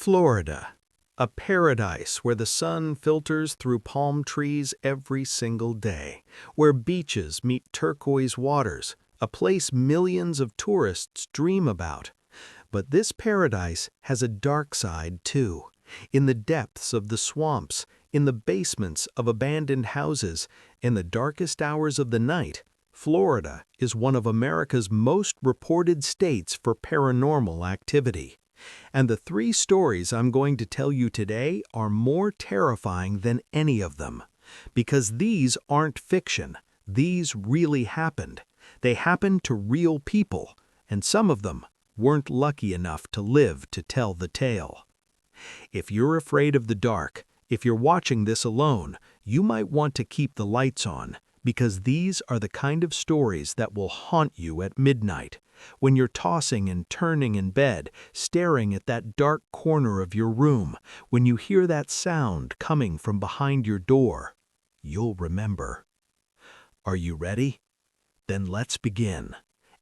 Florida, a paradise where the sun filters through palm trees every single day, where beaches meet turquoise waters, a place millions of tourists dream about. But this paradise has a dark side too. In the depths of the swamps, in the basements of abandoned houses, in the darkest hours of the night, Florida is one of America's most reported states for paranormal activity. And the three stories I'm going to tell you today are more terrifying than any of them. Because these aren't fiction. These really happened. They happened to real people, and some of them weren't lucky enough to live to tell the tale. If you're afraid of the dark, if you're watching this alone, you might want to keep the lights on, because these are the kind of stories that will haunt you at midnight. When you're tossing and turning in bed, staring at that dark corner of your room, when you hear that sound coming from behind your door, you'll remember. Are you ready? Then let's begin.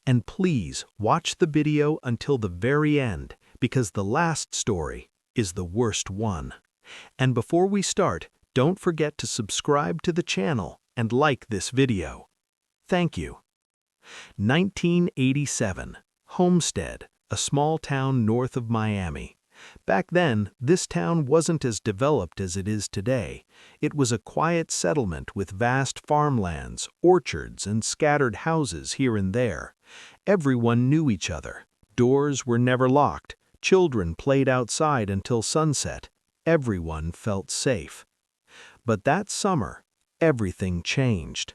And please watch the video until the very end, because the last story is the worst one. And before we start, don't forget to subscribe to the channel and like this video. Thank you. 1987, Homestead, a small town north of Miami. Back then, this town wasn't as developed as it is today. It was a quiet settlement with vast farmlands, orchards, and scattered houses here and there. Everyone knew each other. Doors were never locked. Children played outside until sunset. Everyone felt safe. But that summer, everything changed.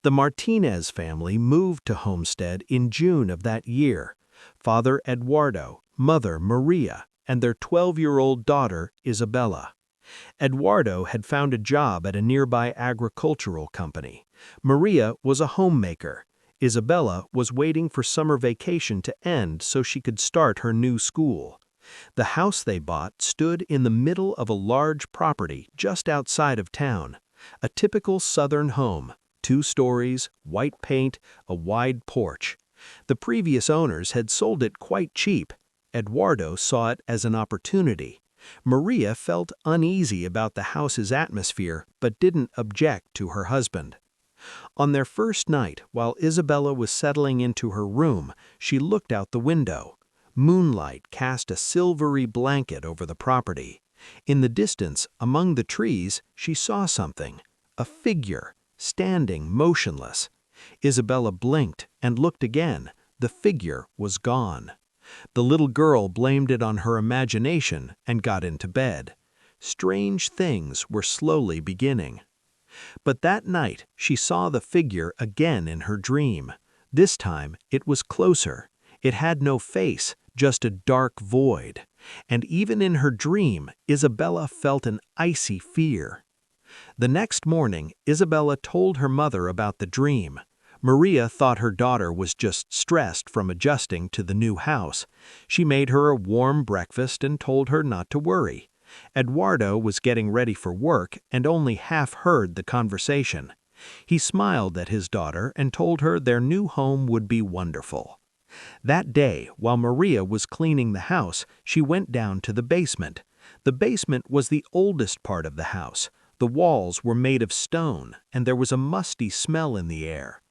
The Martinez family moved to Homestead in June of that year. Father Eduardo, Mother Maria, and their 12-year-old daughter Isabella. Eduardo had found a job at a nearby agricultural company. Maria was a homemaker. Isabella was waiting for summer vacation to end so she could start her new school. The house they bought stood in the middle of a large property just outside of town. A typical southern home. 2 stories, white paint, a wide porch. The previous owners had sold it quite cheap. Eduardo saw it as an opportunity. Maria felt uneasy about the house's atmosphere but didn't object to her husband. On their first night, while Isabella was settling into her room, she looked out the window. Moonlight cast a silvery blanket over the property. In the distance, among the trees, she saw something. A figure. Standing motionless. Isabella blinked and looked again. The figure was gone. The little girl blamed it on her imagination and got into bed. Strange things were slowly beginning. But that night she saw the figure again in her dream. This time it was closer. It had no face, just a dark void. And even in her dream, Isabella felt an icy fear. The next morning, Isabella told her mother about the dream. Maria thought her daughter was just stressed from adjusting to the new house. She made her a warm breakfast and told her not to worry. Eduardo was getting ready for work and only half heard the conversation. He smiled at his daughter and told her their new home would be wonderful. That day, while Maria was cleaning the house, she went down to the basement. The basement was the oldest part of the house. The walls were made of stone, and there was a musty smell in the air.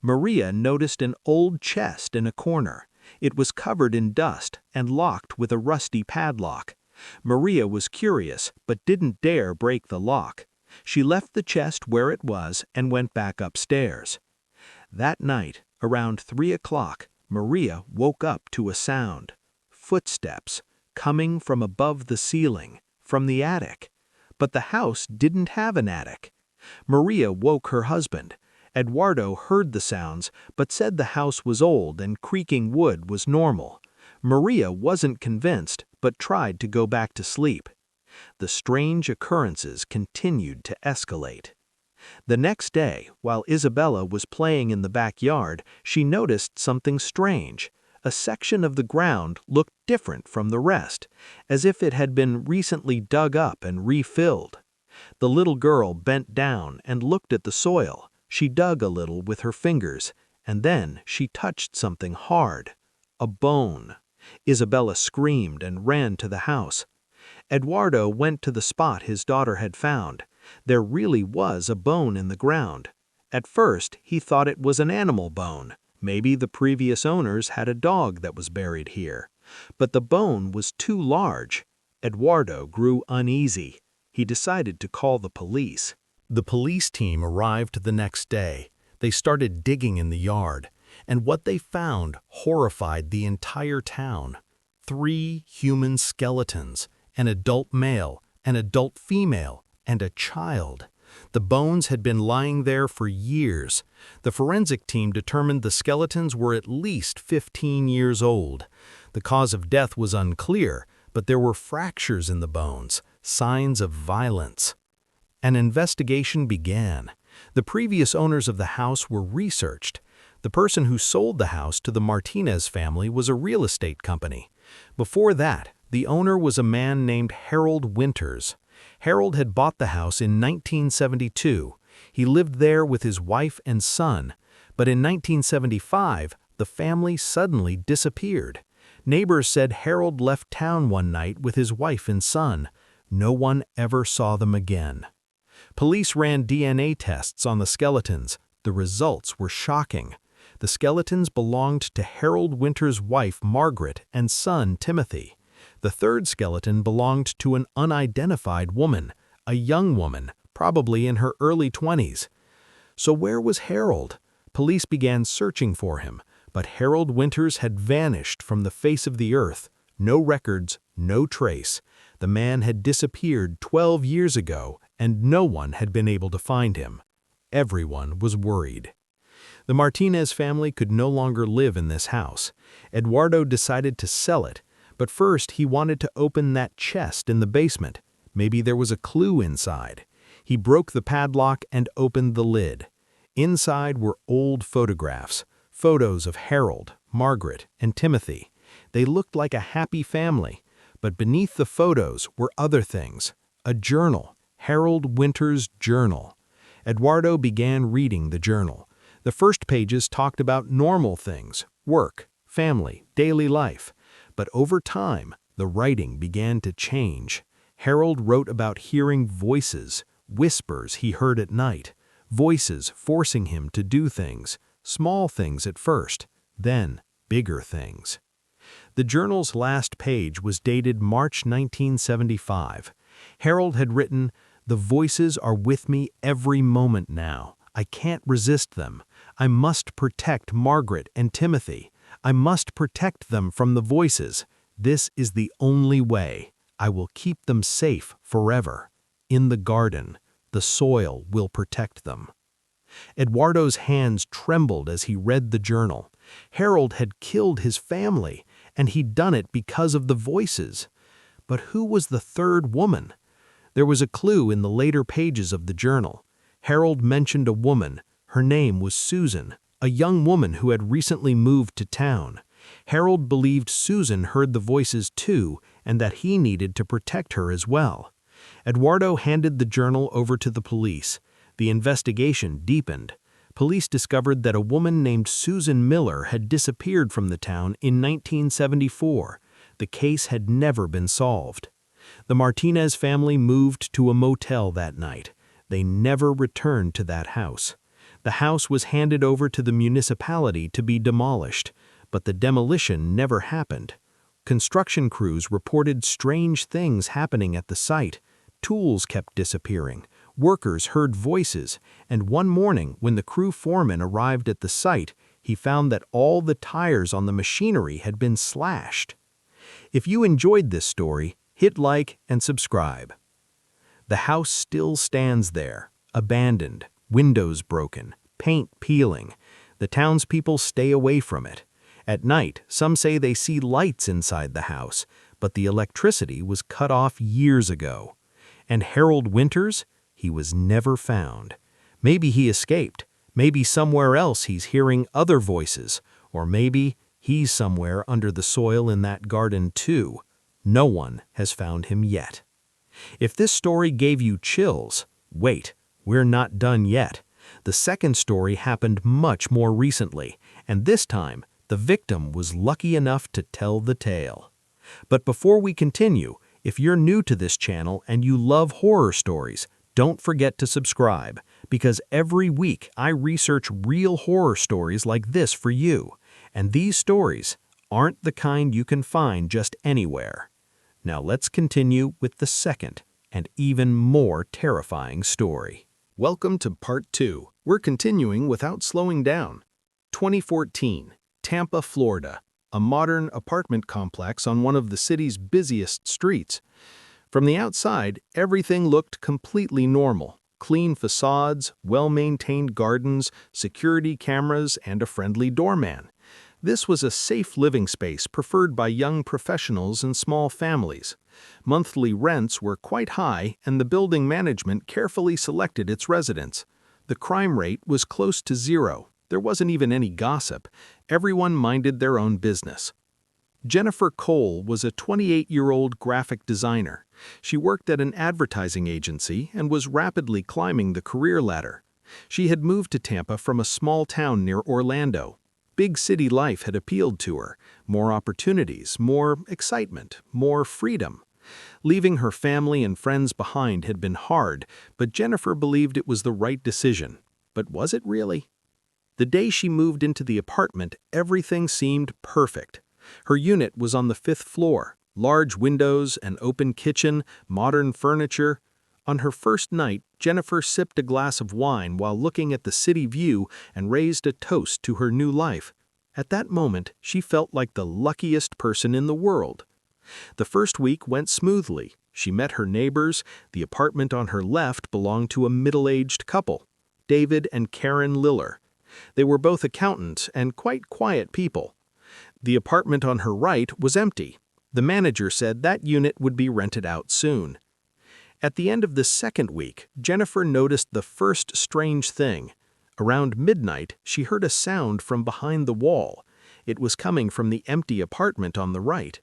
Maria noticed an old chest in a corner. It was covered in dust and locked with a rusty padlock. Maria was curious, but didn't dare break the lock. She left the chest where it was and went back upstairs. That night, around 3 o'clock, Maria woke up to a sound. Footsteps, coming from above the ceiling, from the attic. But the house didn't have an attic. Maria woke her husband. Eduardo heard the sounds, but said the house was old and creaking wood was normal. Maria wasn't convinced, but tried to go back to sleep. The strange occurrences continued to escalate. The next day, while Isabella was playing in the backyard, she noticed something strange. A section of the ground looked different from the rest, as if it had been recently dug up and refilled. The little girl bent down and looked at the soil. She dug a little with her fingers, and then she touched something hard. A bone. Isabella screamed and ran to the house. Eduardo went to the spot his daughter had found. There really was a bone in the ground. At first, he thought it was an animal bone. Maybe the previous owners had a dog that was buried here. But the bone was too large. Eduardo grew uneasy. He decided to call the police. The police team arrived the next day. They started digging in the yard, and what they found horrified the entire town. 3 human skeletons, an adult male, an adult female, and a child. The bones had been lying there for years. The forensic team determined the skeletons were at least 15 years old. The cause of death was unclear, but there were fractures in the bones, signs of violence. An investigation began. The previous owners of the house were researched. The person who sold the house to the Martinez family was a real estate company. Before that, the owner was a man named Harold Winters. Harold had bought the house in 1972. He lived there with his wife and son. But in 1975, the family suddenly disappeared. Neighbors said Harold left town one night with his wife and son. No one ever saw them again. Police ran DNA tests on the skeletons. The results were shocking. The skeletons belonged to Harold Winters' wife, Margaret, and son, Timothy. The third skeleton belonged to an unidentified woman, a young woman, probably in her early 20s. So where was Harold? Police began searching for him, but Harold Winters had vanished from the face of the earth. No records, no trace. The man had disappeared 12 years ago, and no one had been able to find him. Everyone was worried. The Martinez family could no longer live in this house. Eduardo decided to sell it, but first he wanted to open that chest in the basement. Maybe there was a clue inside. He broke the padlock and opened the lid. Inside were old photographs, photos of Harold, Margaret, and Timothy. They looked like a happy family, but beneath the photos were other things. A journal, Harold Winters' journal. Eduardo began reading the journal. The first pages talked about normal things, work, family, daily life. But over time, the writing began to change. Harold wrote about hearing voices, whispers he heard at night, voices forcing him to do things, small things at first, then bigger things. The journal's last page was dated March 1975. Harold had written, "The voices are with me every moment now. I can't resist them. I must protect Margaret and Timothy. I must protect them from the voices. This is the only way. I will keep them safe forever. In the garden, the soil will protect them." Eduardo's hands trembled as he read the journal. Harold had killed his family, and he'd done it because of the voices. But who was the third woman? There was a clue in the later pages of the journal. Harold mentioned a woman. Her name was Susan, a young woman who had recently moved to town. Harold believed Susan heard the voices too, and that he needed to protect her as well. Eduardo handed the journal over to the police. The investigation deepened. Police discovered that a woman named Susan Miller had disappeared from the town in 1974. The case had never been solved. The Martinez family moved to a motel that night. They never returned to that house. The house was handed over to the municipality to be demolished, but the demolition never happened. Construction crews reported strange things happening at the site. Tools kept disappearing. Workers heard voices, and one morning when the crew foreman arrived at the site, he found that all the tires on the machinery had been slashed. If you enjoyed this story, hit like and subscribe. The house still stands there, abandoned, windows broken, paint peeling. The townspeople stay away from it. At night, some say they see lights inside the house, but the electricity was cut off years ago. And Harold Winters? He was never found. Maybe he escaped. Maybe somewhere else he's hearing other voices. Or maybe he's somewhere under the soil in that garden too. No one has found him yet. If this story gave you chills, wait, we're not done yet. The second story happened much more recently, and this time, The victim was lucky enough to tell the tale. But before we continue, if you're new to this channel and you love horror stories, don't forget to subscribe, because every week I research real horror stories like this for you. And these stories aren't the kind you can find just anywhere. Now let's continue with the second and even more terrifying story. Welcome to part 2. We're continuing without slowing down. 2014, Tampa, Florida, a modern apartment complex on one of the city's busiest streets. From the outside, everything looked completely normal. Clean facades, well-maintained gardens, security cameras, and a friendly doorman. This was a safe living space preferred by young professionals and small families. Monthly rents were quite high, and the building management carefully selected its residents. The crime rate was close to zero. There wasn't even any gossip. Everyone minded their own business. Jennifer Cole was a 28-year-old graphic designer. She worked at an advertising agency and was rapidly climbing the career ladder. She had moved to Tampa from a small town near Orlando. Big city life had appealed to her. More opportunities, more excitement, more freedom. Leaving her family and friends behind had been hard, but Jennifer believed it was the right decision. But was it really? The day she moved into the apartment, everything seemed perfect. Her unit was on the 5th floor. Large windows, an open kitchen, modern furniture. On her first night, Jennifer sipped a glass of wine while looking at the city view and raised a toast to her new life. At that moment, she felt like the luckiest person in the world. The first week went smoothly. She met her neighbors. The apartment on her left belonged to a middle-aged couple, David and Karen Liller. They were both accountants and quite quiet people. The apartment on her right was empty. The manager said that unit would be rented out soon. At the end of the second week, Jennifer noticed the first strange thing. Around midnight, she heard a sound from behind the wall. It was coming from the empty apartment on the right.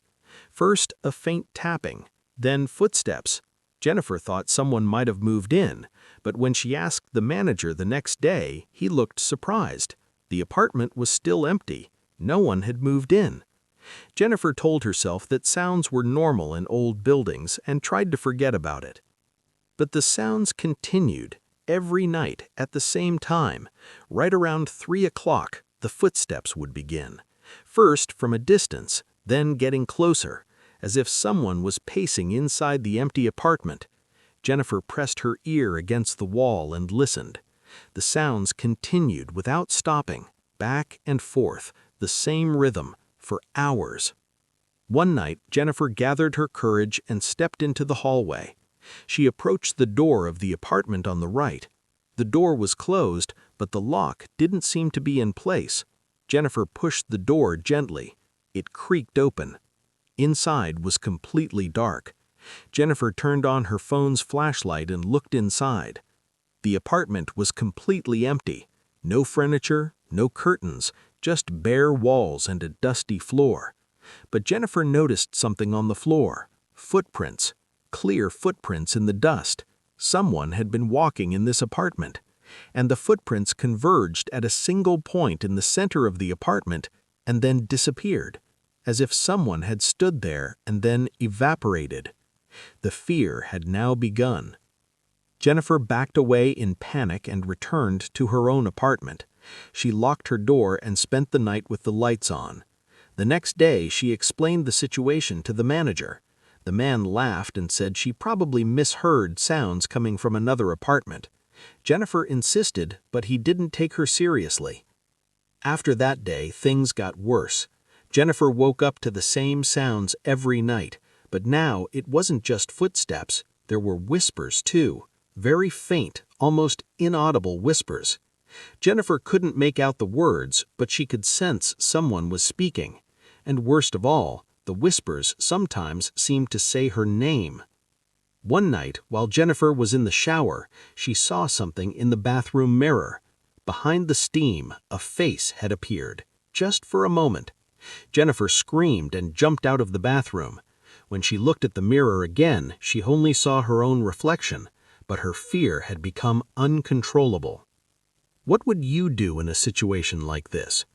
First, a faint tapping, then footsteps. Jennifer thought someone might have moved in, but when she asked the manager the next day, he looked surprised. The apartment was still empty. No one had moved in. Jennifer told herself that sounds were normal in old buildings and tried to forget about it. But the sounds continued every night at the same time. Right around 3 o'clock, the footsteps would begin. First from a distance, then getting closer, as if someone was pacing inside the empty apartment. Jennifer pressed her ear against the wall and listened. The sounds continued without stopping, back and forth, the same rhythm, for hours. One night, Jennifer gathered her courage and stepped into the hallway. She approached the door of the apartment on the right. The door was closed, but the lock didn't seem to be in place. Jennifer pushed the door gently. It creaked open. Inside was completely dark. Jennifer turned on her phone's flashlight and looked inside. The apartment was completely empty. No furniture, no curtains, just bare walls and a dusty floor. But Jennifer noticed something on the floor. Footprints. Clear footprints in the dust. Someone had been walking in this apartment. And the footprints converged at a single point in the center of the apartment and then disappeared, as if someone had stood there and then evaporated. The fear had now begun. Jennifer backed away in panic and returned to her own apartment. She locked her door and spent the night with the lights on. The next day, she explained the situation to the manager. The man laughed and said she probably misheard sounds coming from another apartment. Jennifer insisted, but he didn't take her seriously. After that day, things got worse. Jennifer woke up to the same sounds every night, but now it wasn't just footsteps. There were whispers, too. Very faint, almost inaudible whispers. Jennifer couldn't make out the words, but she could sense someone was speaking. And worst of all, the whispers sometimes seemed to say her name. One night, while Jennifer was in the shower, she saw something in the bathroom mirror. Behind the steam, a face had appeared, just for a moment. Jennifer screamed and jumped out of the bathroom. When she looked at the mirror again, she only saw her own reflection, but her fear had become uncontrollable. What would you do in a situation like this?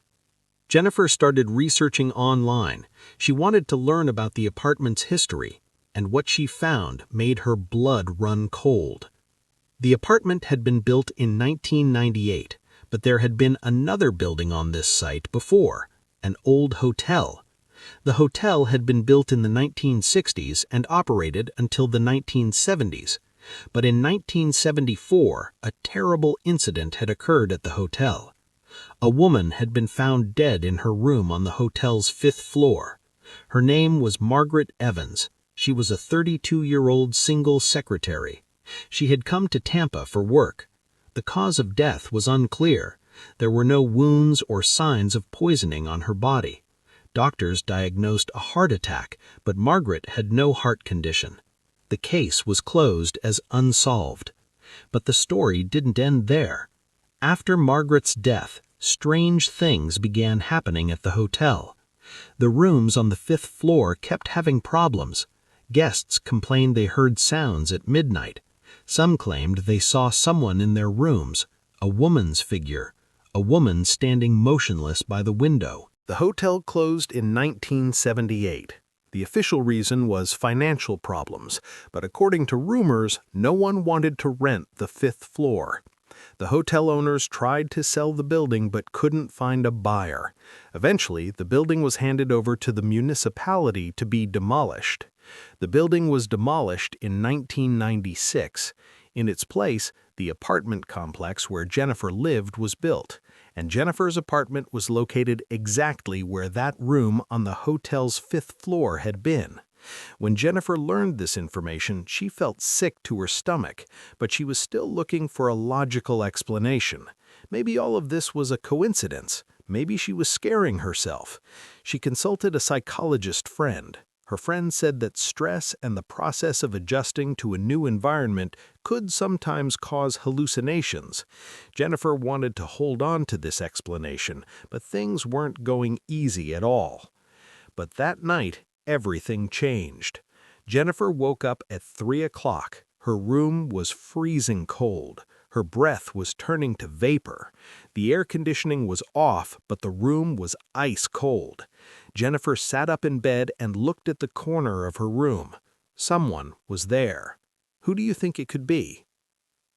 Jennifer started researching online. She wanted to learn about the apartment's history, and what she found made her blood run cold. The apartment had been built in 1998, but there had been another building on this site before, an old hotel. The hotel had been built in the 1960s and operated until the 1970s, but in 1974, a terrible incident had occurred at the hotel. A woman had been found dead in her room on the hotel's 5th floor. Her name was Margaret Evans. She was a 32-year-old single secretary. She had come to Tampa for work. The cause of death was unclear. There were no wounds or signs of poisoning on her body. Doctors diagnosed a heart attack, but Margaret had no heart condition. The case was closed as unsolved. But the story didn't end there. After Margaret's death, strange things began happening at the hotel. The rooms on the 5th floor kept having problems. Guests complained they heard sounds at midnight. Some claimed they saw someone in their rooms, a woman's figure, a woman standing motionless by the window. The hotel closed in 1978. The official reason was financial problems, but according to rumors, no one wanted to rent the 5th floor. The hotel owners tried to sell the building but couldn't find a buyer. Eventually, the building was handed over to the municipality to be demolished. The building was demolished in 1996. In its place, the apartment complex where Jennifer lived was built, and Jennifer's apartment was located exactly where that room on the hotel's 5th floor had been. When Jennifer learned this information, she felt sick to her stomach, but she was still looking for a logical explanation. Maybe all of this was a coincidence. Maybe she was scaring herself. She consulted a psychologist friend. Her friend said that stress and the process of adjusting to a new environment could sometimes cause hallucinations. Jennifer wanted to hold on to this explanation, but things weren't going easy at all. But that night, everything changed. Jennifer woke up at 3 o'clock. Her room was freezing cold. Her breath was turning to vapor. The air conditioning was off, but the room was ice cold. Jennifer sat up in bed and looked at the corner of her room. Someone was there. Who do you think it could be?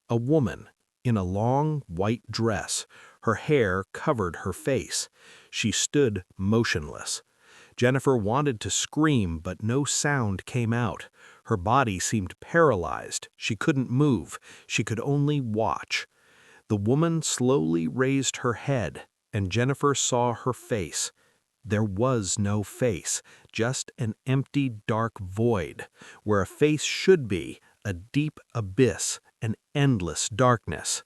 A woman in a long white dress. Her hair covered her face. She stood motionless. Jennifer wanted to scream, but no sound came out. Her body seemed paralyzed. She couldn't move. She could only watch. The woman slowly raised her head, and Jennifer saw her face. There was no face, just an empty, dark void. Where a face should be, a deep abyss, an endless darkness.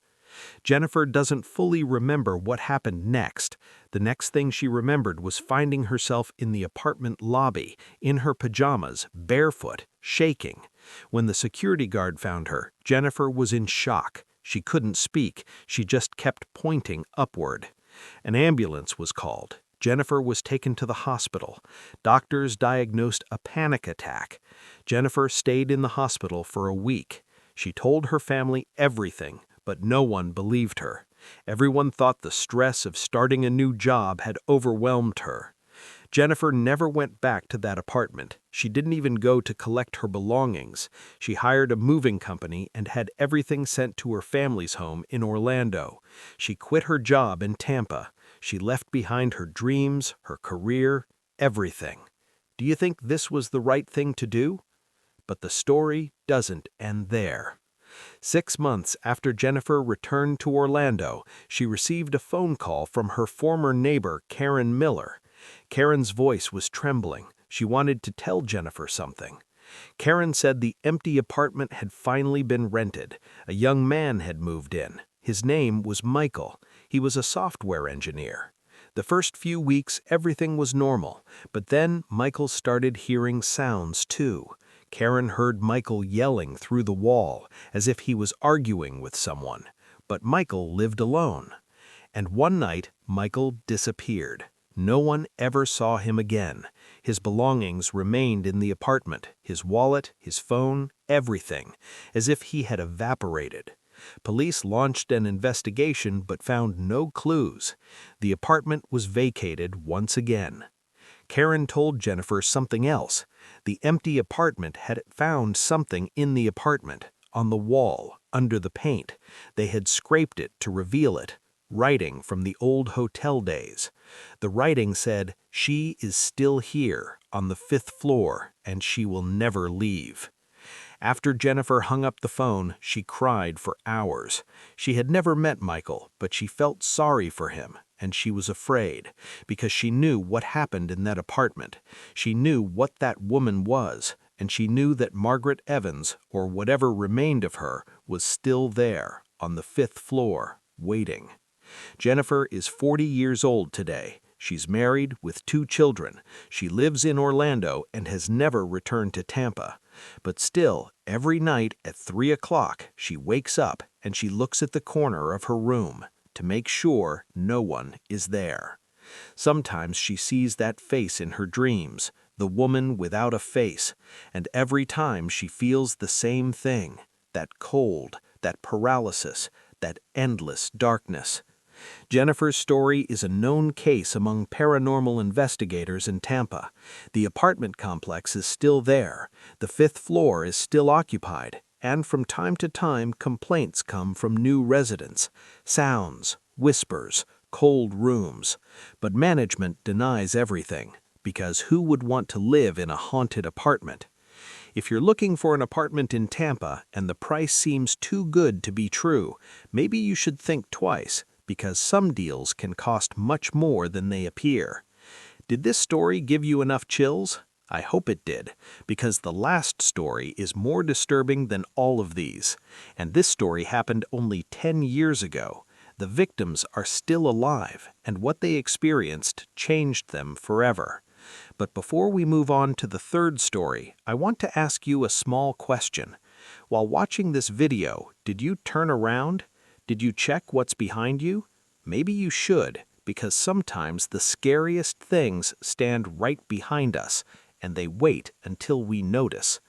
Jennifer doesn't fully remember what happened next. The next thing she remembered was finding herself in the apartment lobby, in her pajamas, barefoot, shaking. When the security guard found her, Jennifer was in shock. She couldn't speak. She just kept pointing upward. An ambulance was called. Jennifer was taken to the hospital. Doctors diagnosed a panic attack. Jennifer stayed in the hospital for a week. She told her family everything, but no one believed her. Everyone thought the stress of starting a new job had overwhelmed her. Jennifer never went back to that apartment. She didn't even go to collect her belongings. She hired a moving company and had everything sent to her family's home in Orlando. She quit her job in Tampa. She left behind her dreams, her career, everything. Do you think this was the right thing to do? But the story doesn't end there. 6 months after Jennifer returned to Orlando, she received a phone call from her former neighbor, Karen Miller. Karen's voice was trembling. She wanted to tell Jennifer something. Karen said the empty apartment had finally been rented. A young man had moved in. His name was Michael. He was a software engineer. The first few weeks, everything was normal, but then Michael started hearing sounds too. Karen heard Michael yelling through the wall, as if he was arguing with someone. But Michael lived alone. And one night, Michael disappeared. No one ever saw him again. His belongings remained in the apartment, his wallet, his phone, everything, as if he had evaporated. Police launched an investigation but found no clues. The apartment was vacated once again. Karen told Jennifer something else. The empty apartment had found something in the apartment, on the wall, under the paint. They had scraped it to reveal it. Writing from the old hotel days. The writing said, "She is still here, on the 5th floor, and she will never leave." After Jennifer hung up the phone, she cried for hours. She had never met Michael, but she felt sorry for him, and she was afraid, because she knew what happened in that apartment. She knew what that woman was, and she knew that Margaret Evans, or whatever remained of her, was still there, on the 5th floor, waiting. Jennifer is 40 years old today. She's married with 2 children. She lives in Orlando and has never returned to Tampa. But still, every night at 3 o'clock, she wakes up and she looks at the corner of her room to make sure no one is there. Sometimes she sees that face in her dreams, the woman without a face, and every time she feels the same thing, that cold, that paralysis, that endless darkness. Jennifer's story is a known case among paranormal investigators in Tampa. The apartment complex is still there, the 5th floor is still occupied, and from time to time complaints come from new residents. Sounds, whispers, cold rooms. But management denies everything, because who would want to live in a haunted apartment? If you're looking for an apartment in Tampa and the price seems too good to be true, maybe you should think twice, because some deals can cost much more than they appear. Did this story give you enough chills? I hope it did, because the last story is more disturbing than all of these. And this story happened only 10 years ago. The victims are still alive, and what they experienced changed them forever. But before we move on to the third story, I want to ask you a small question. While watching this video, did you turn around? Did you check what's behind you? Maybe you should, because sometimes the scariest things stand right behind us, and they wait until we notice.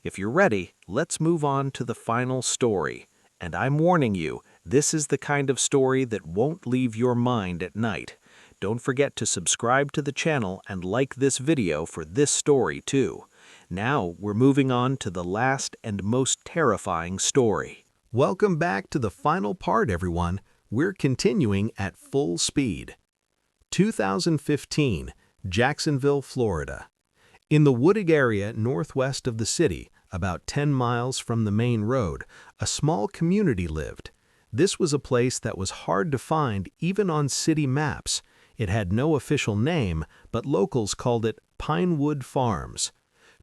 If you're ready, let's move on to the final story. And I'm warning you, this is the kind of story that won't leave your mind at night. Don't forget to subscribe to the channel and like this video for this story too. Now we're moving on to the last and most terrifying story. Welcome back to the final part, everyone. We're continuing at full speed. 2015, Jacksonville, Florida. In the wooded area northwest of the city, about 10 miles from the main road, a small community lived. This was a place that was hard to find even on city maps. It had no official name, but locals called it Pinewood Farms.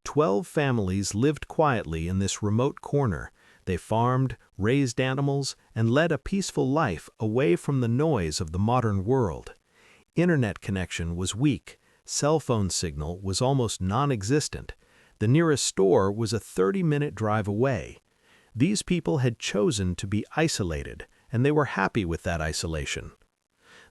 12 families lived quietly in this remote corner. They farmed, raised animals, and led a peaceful life away from the noise of the modern world. Internet connection was weak. Cell phone signal was almost non-existent. The nearest store was a 30-minute drive away. These people had chosen to be isolated, and they were happy with that isolation.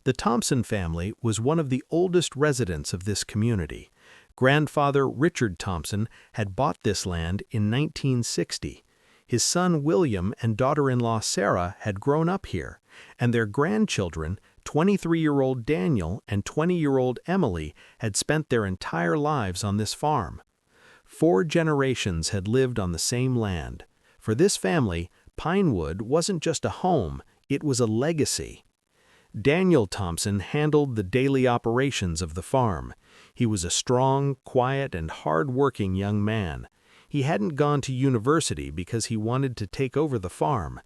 The Thompson family was one of the oldest residents of this community. Grandfather Richard Thompson had bought this land in 1960. His son William and daughter-in-law Sarah had grown up here, and their grandchildren, 23-year-old Daniel and 20-year-old Emily, had spent their entire lives on this farm. 4 generations had lived on the same land. For this family, Pinewood wasn't just a home, it was a legacy. Daniel Thompson handled the daily operations of the farm. He was a strong, quiet, and hard-working young man. He hadn't gone to university because he wanted to take over the farm.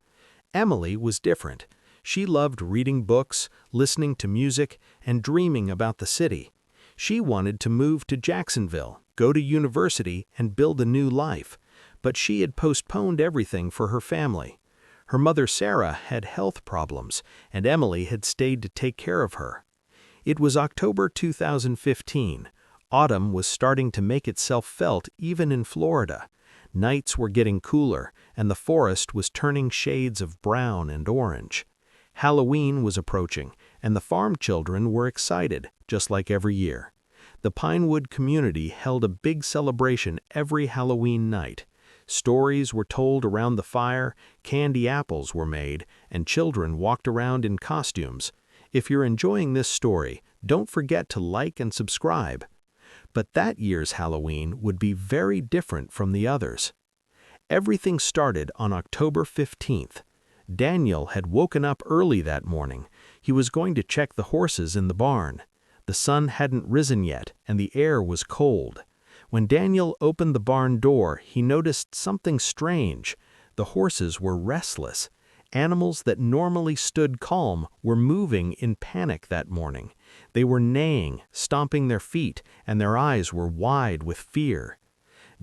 Emily was different. She loved reading books, listening to music, and dreaming about the city. She wanted to move to Jacksonville, go to university, and build a new life. But she had postponed everything for her family. Her mother Sarah had health problems, and Emily had stayed to take care of her. It was October 2015. Autumn was starting to make itself felt even in Florida. Nights were getting cooler, and the forest was turning shades of brown and orange. Halloween was approaching, and the farm children were excited, just like every year. The Pinewood community held a big celebration every Halloween night. Stories were told around the fire, candy apples were made, and children walked around in costumes. If you're enjoying this story, don't forget to like and subscribe. But that year's Halloween would be very different from the others. Everything started on October 15th. Daniel had woken up early that morning. He was going to check the horses in the barn. The sun hadn't risen yet, and the air was cold. When Daniel opened the barn door, he noticed something strange. The horses were restless. Animals that normally stood calm were moving in panic that morning. They were neighing, stomping their feet, and their eyes were wide with fear.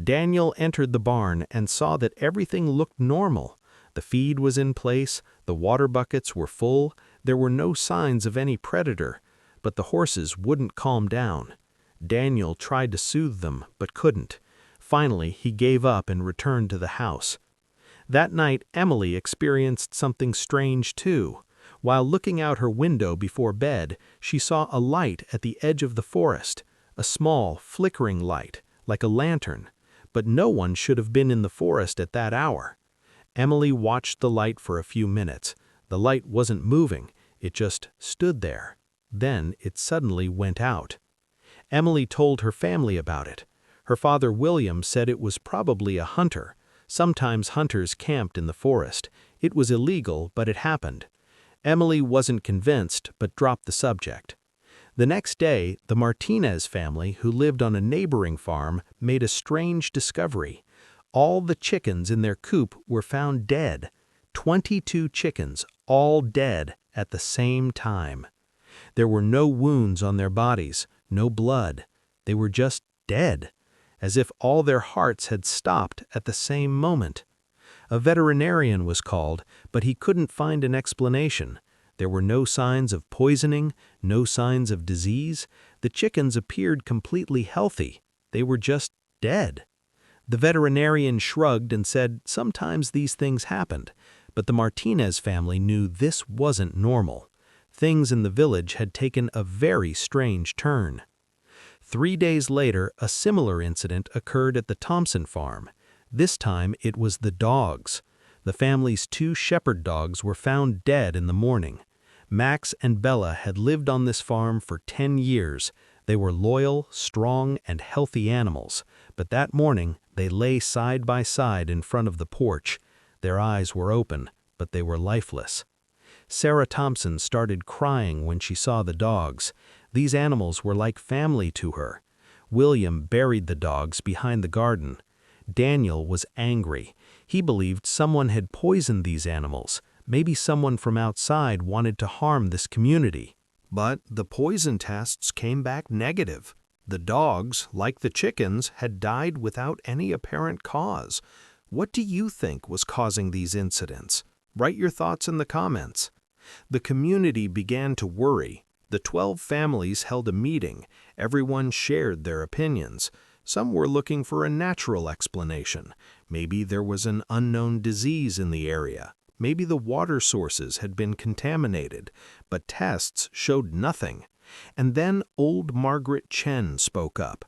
Daniel entered the barn and saw that everything looked normal. The feed was in place, the water buckets were full, there were no signs of any predator, but the horses wouldn't calm down. Daniel tried to soothe them, but couldn't. Finally, he gave up and returned to the house. That night, Emily experienced something strange too. While looking out her window before bed, she saw a light at the edge of the forest, a small, flickering light, like a lantern. But no one should have been in the forest at that hour. Emily watched the light for a few minutes. The light wasn't moving, it just stood there. Then it suddenly went out. Emily told her family about it. Her father William said it was probably a hunter. Sometimes hunters camped in the forest. It was illegal, but it happened. Emily wasn't convinced, but dropped the subject. The next day, the Martinez family, who lived on a neighboring farm, made a strange discovery. All the chickens in their coop were found dead. 22 chickens, all dead at the same time. There were no wounds on their bodies, no blood. They were just dead, as if all their hearts had stopped at the same moment. A veterinarian was called, but he couldn't find an explanation. There were no signs of poisoning, no signs of disease. The chickens appeared completely healthy. They were just dead. The veterinarian shrugged and said sometimes these things happened, but the Martinez family knew this wasn't normal. Things in the village had taken a very strange turn. 3 days later, a similar incident occurred at the Thompson farm. This time it was the dogs. The family's 2 shepherd dogs were found dead in the morning. Max and Bella had lived on this farm for 10 years. They were loyal, strong, and healthy animals, but that morning they lay side by side in front of the porch. Their eyes were open, but they were lifeless. Sarah Thompson started crying when she saw the dogs. These animals were like family to her. William buried the dogs behind the garden. Daniel was angry. He believed someone had poisoned these animals. Maybe someone from outside wanted to harm this community. But the poison tests came back negative. The dogs, like the chickens, had died without any apparent cause. What do you think was causing these incidents? Write your thoughts in the comments. The community began to worry. The 12 families held a meeting. Everyone shared their opinions. Some were looking for a natural explanation. Maybe there was an unknown disease in the area. Maybe the water sources had been contaminated, but tests showed nothing. And then old Margaret Chen spoke up.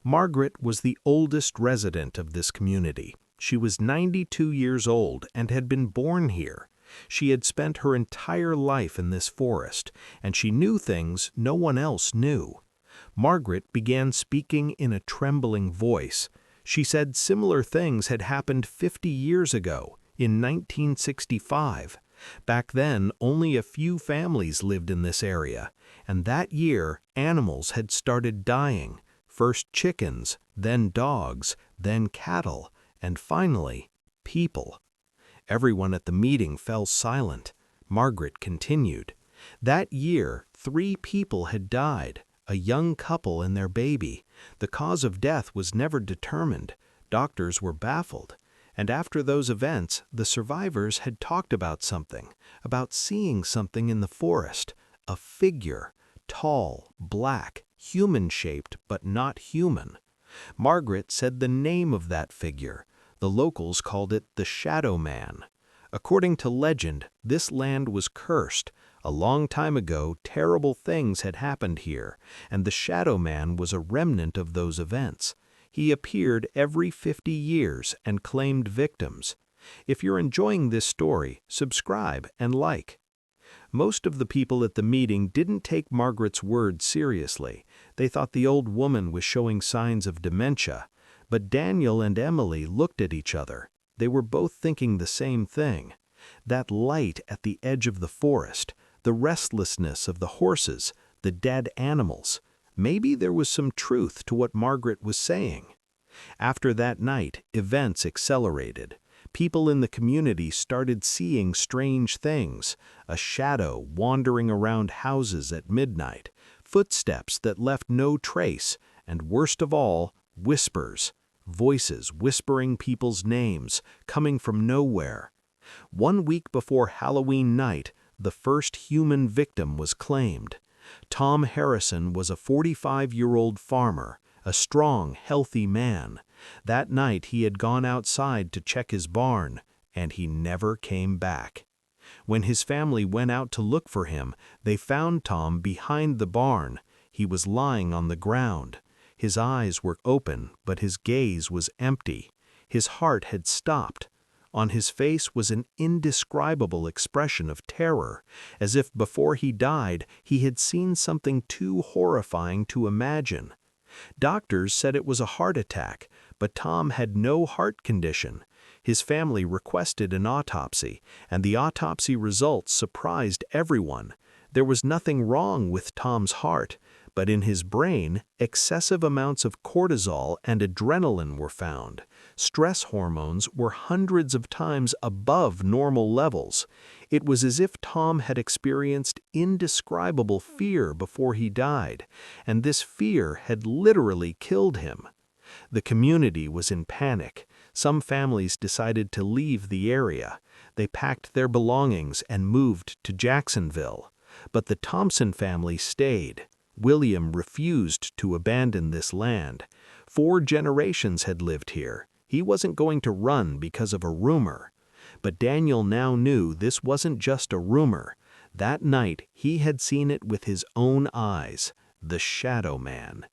Margaret was the oldest resident of this community. She was 92 years old and had been born here. She had spent her entire life in this forest, and she knew things no one else knew. Margaret began speaking in a trembling voice. She said similar things had happened 50 years ago, in 1965. Back then, only a few families lived in this area, and that year, animals had started dying. First chickens, then dogs, then cattle, and finally, people. Everyone at the meeting fell silent. Margaret continued. That year, 3 people had died, a young couple and their baby. The cause of death was never determined. Doctors were baffled. And after those events, the survivors had talked about something, about seeing something in the forest, a figure, tall, black, human-shaped, but not human. Margaret said the name of that figure. The locals called it the Shadow Man. According to legend, this land was cursed. A long time ago, terrible things had happened here, and the Shadow Man was a remnant of those events. He appeared every 50 years and claimed victims. If you're enjoying this story, subscribe and like. Most of the people at the meeting didn't take Margaret's words seriously. They thought the old woman was showing signs of dementia. But Daniel and Emily looked at each other. They were both thinking the same thing. That light at the edge of the forest, the restlessness of the horses, the dead animals. Maybe there was some truth to what Margaret was saying. After that night, events accelerated. People in the community started seeing strange things, a shadow wandering around houses at midnight, footsteps that left no trace, and worst of all, whispers, voices whispering people's names, coming from nowhere. 1 week before Halloween night, the first human victim was claimed. Tom Harrison was a 45-year-old farmer, a strong, healthy man. That night he had gone outside to check his barn, and he never came back. When his family went out to look for him, they found Tom behind the barn. He was lying on the ground. His eyes were open, but his gaze was empty. His heart had stopped. On his face was an indescribable expression of terror, as if before he died he had seen something too horrifying to imagine. Doctors said it was a heart attack, but Tom had no heart condition. His family requested an autopsy, and the autopsy results surprised everyone. There was nothing wrong with Tom's heart, but in his brain, excessive amounts of cortisol and adrenaline were found. Stress hormones were hundreds of times above normal levels. It was as if Tom had experienced indescribable fear before he died, and this fear had literally killed him. The community was in panic. Some families decided to leave the area. They packed their belongings and moved to Jacksonville. But the Thompson family stayed. William refused to abandon this land. 4 generations had lived here. He wasn't going to run because of a rumor. But Daniel now knew this wasn't just a rumor. That night he had seen it with his own eyes, the Shadow Man.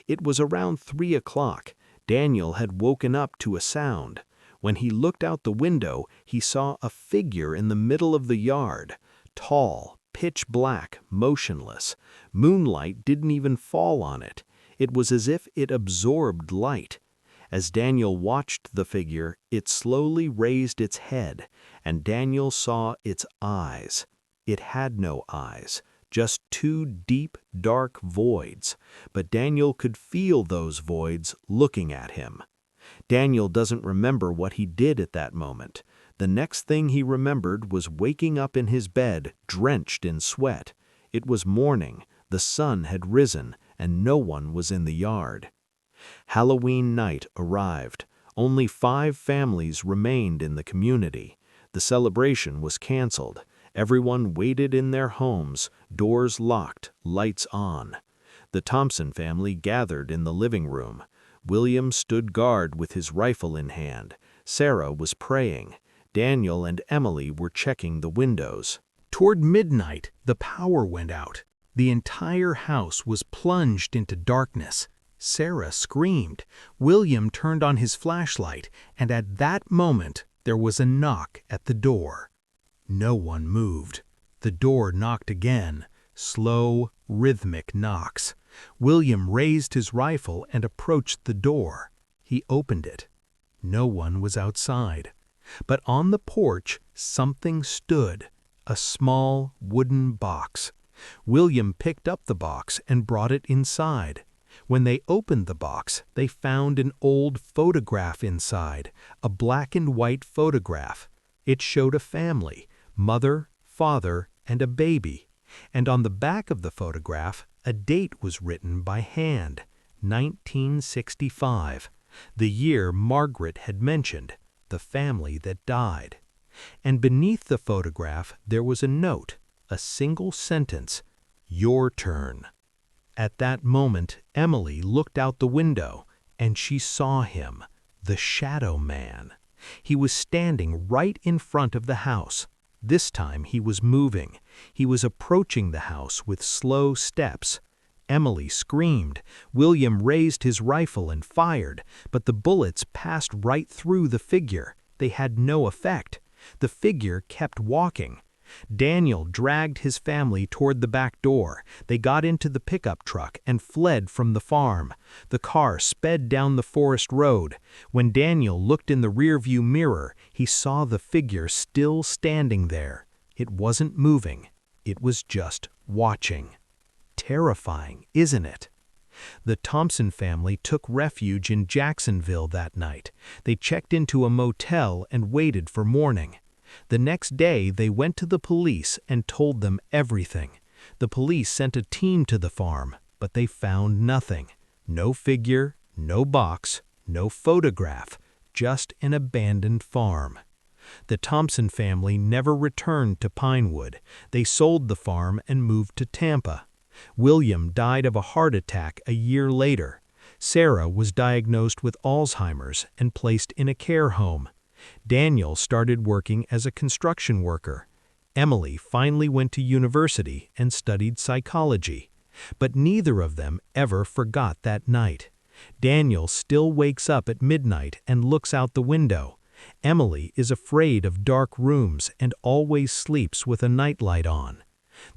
It was around 3 o'clock. Daniel had woken up to a sound. When he looked out the window, he saw a figure in the middle of the yard, tall, pitch black, motionless. Moonlight didn't even fall on it. It was as if it absorbed light. As Daniel watched the figure, it slowly raised its head, and Daniel saw its eyes. It had no eyes, just 2 deep, dark voids, but Daniel could feel those voids looking at him. Daniel doesn't remember what he did at that moment. The next thing he remembered was waking up in his bed, drenched in sweat. It was morning, the sun had risen, and no one was in the yard. Halloween night arrived. Only 5 families remained in the community. The celebration was canceled. Everyone waited in their homes, doors locked, lights on. The Thompson family gathered in the living room. William stood guard with his rifle in hand. Sarah was praying. Daniel and Emily were checking the windows. Toward midnight, the power went out. The entire house was plunged into darkness. Sarah screamed. William turned on his flashlight, and at that moment, there was a knock at the door. No one moved. The door knocked again. Slow, rhythmic knocks. William raised his rifle and approached the door. He opened it. No one was outside. But on the porch, something stood. A small wooden box. William picked up the box and brought it inside. When they opened the box, they found an old photograph inside, a black and white photograph. It showed a family, mother, father, and a baby. And on the back of the photograph, a date was written by hand, 1965, the year Margaret had mentioned, the family that died. And beneath the photograph, there was a note, a single sentence, "Your turn." At that moment, Emily looked out the window, and she saw him, the Shadow Man. He was standing right in front of the house. This time he was moving. He was approaching the house with slow steps. Emily screamed. William raised his rifle and fired, but the bullets passed right through the figure. They had no effect. The figure kept walking. Daniel dragged his family toward the back door. They got into the pickup truck and fled from the farm. The car sped down the forest road. When Daniel looked in the rearview mirror, he saw the figure still standing there. It wasn't moving. It was just watching. Terrifying, isn't it? The Thompson family took refuge in Jacksonville that night. They checked into a motel and waited for morning. The next day, they went to the police and told them everything. The police sent a team to the farm, but they found nothing. No figure, no box, no photograph, just an abandoned farm. The Thompson family never returned to Pinewood. They sold the farm and moved to Tampa. William died of a heart attack a year later. Sarah was diagnosed with Alzheimer's and placed in a care home. Daniel started working as a construction worker. Emily finally went to university and studied psychology. But neither of them ever forgot that night. Daniel still wakes up at midnight and looks out the window. Emily is afraid of dark rooms and always sleeps with a nightlight on.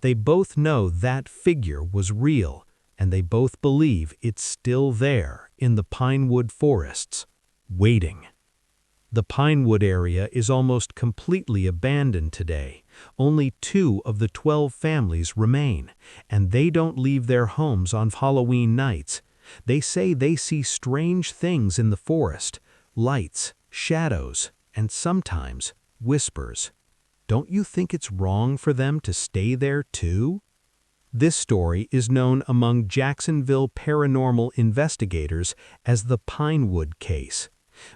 They both know that figure was real, and they both believe it's still there in the Pinewood forests, waiting. The Pinewood area is almost completely abandoned today. Only 2 of the 12 families remain, and they don't leave their homes on Halloween nights. They say they see strange things in the forest, lights, shadows, and sometimes whispers. Don't you think it's wrong for them to stay there too? This story is known among Jacksonville paranormal investigators as the Pinewood case.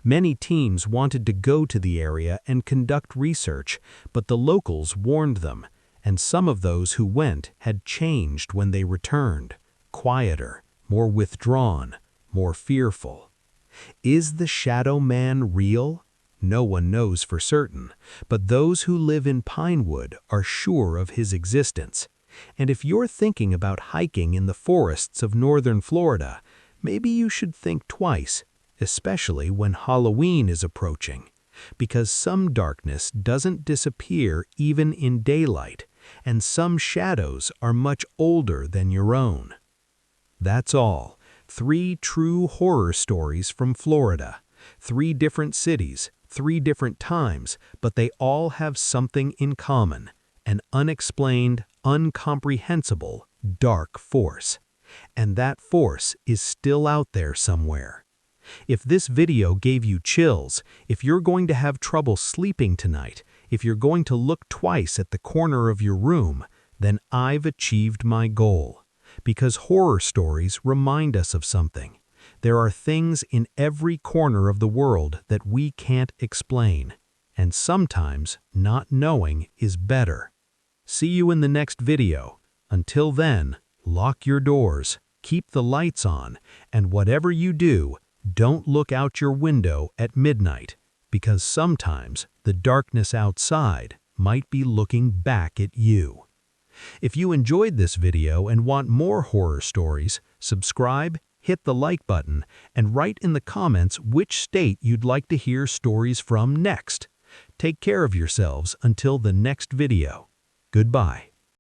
Many teams wanted to go to the area and conduct research, but the locals warned them, and some of those who went had changed when they returned. Quieter, more withdrawn, more fearful. Is the Shadow Man real? No one knows for certain, but those who live in Pinewood are sure of his existence. And if you're thinking about hiking in the forests of northern Florida, maybe you should think twice, especially when Halloween is approaching, because some darkness doesn't disappear even in daylight, and some shadows are much older than your own. That's all. 3 true horror stories from Florida. 3 different cities, 3 different times, but they all have something in common: an unexplained, incomprehensible, dark force. And that force is still out there somewhere. If this video gave you chills, if you're going to have trouble sleeping tonight, if you're going to look twice at the corner of your room, then I've achieved my goal. Because horror stories remind us of something. There are things in every corner of the world that we can't explain. And sometimes not knowing is better. See you in the next video. Until then, lock your doors, keep the lights on, and whatever you do, don't look out your window at midnight, because sometimes the darkness outside might be looking back at you. If you enjoyed this video and want more horror stories, subscribe, hit the like button, and write in the comments which state you'd like to hear stories from next. Take care of yourselves until the next video. Goodbye.